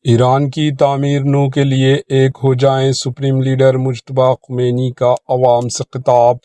ایران کی تعمیر نو کے لیے ایک ہو جائیں، سپریم لیڈر مجتبیٰ خمینی کا عوام سے خطاب۔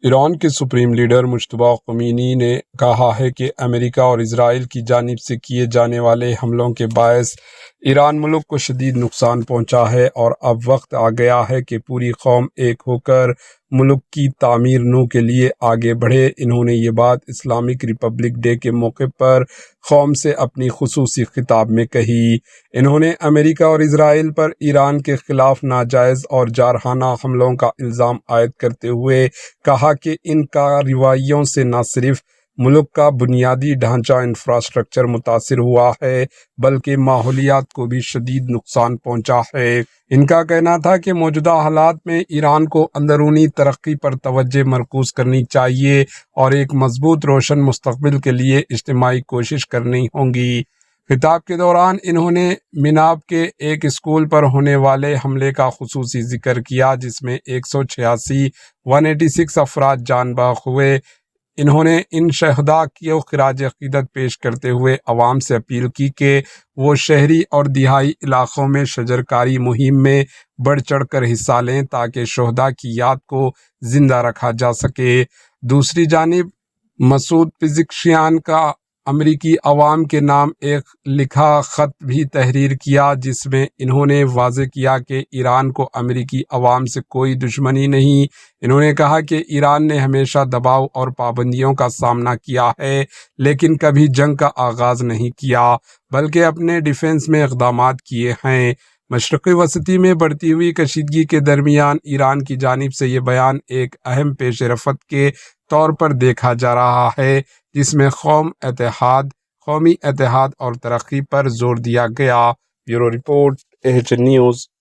ایران کے سپریم لیڈر مجتبیٰ خمینی نے کہا ہے کہ امریکہ اور اسرائیل کی جانب سے کیے جانے والے حملوں کے باعث ایران ملک کو شدید نقصان پہنچا ہے اور اب وقت آ گیا ہے کہ پوری قوم ایک ہو کر ملک کی تعمیر نو کے لیے آگے بڑھے۔ انہوں نے یہ بات اسلامک ریپبلک ڈے کے موقع پر قوم سے اپنی خصوصی خطاب میں کہی۔ انہوں نے امریکہ اور اسرائیل پر ایران کے خلاف ناجائز اور جارحانہ حملوں کا الزام عائد کرتے ہوئے کہا کہ ان کارروائیوں سے نہ صرف ملک کا بنیادی ڈھانچہ انفراسٹرکچر متاثر ہوا ہے بلکہ ماحولیات کو بھی شدید نقصان پہنچا ہے۔ ان کا کہنا تھا کہ موجودہ حالات میں ایران کو اندرونی ترقی پر توجہ مرکوز کرنی چاہیے اور ایک مضبوط روشن مستقبل کے لیے اجتماعی کوشش کرنی ہوگی۔ خطاب کے دوران انہوں نے مناب کے ایک اسکول پر ہونے والے حملے کا خصوصی ذکر کیا جس میں 186 افراد جان بحق ہوئے۔ انہوں نے ان شہداء کو خراج عقیدت پیش کرتے ہوئے عوام سے اپیل کی کہ وہ شہری اور دیہی علاقوں میں شجرکاری مہم میں بڑھ چڑھ کر حصہ لیں تاکہ شہداء کی یاد کو زندہ رکھا جا سکے۔ دوسری جانب مسعود پزشکیان کا امریکی عوام کے نام ایک لکھا خط بھی تحریر کیا جس میں انہوں نے واضح کیا کہ ایران کو امریکی عوام سے کوئی دشمنی نہیں۔ انہوں نے کہا کہ ایران نے ہمیشہ دباؤ اور پابندیوں کا سامنا کیا ہے لیکن کبھی جنگ کا آغاز نہیں کیا بلکہ اپنے ڈیفنس میں اقدامات کیے ہیں۔ مشرقی وسطی میں بڑھتی ہوئی کشیدگی کے درمیان ایران کی جانب سے یہ بیان ایک اہم پیش رفت کے طور پر دیکھا جا رہا ہے جس میں قومی اتحاد اور ترقی پر زور دیا گیا۔ Bureau report, H news.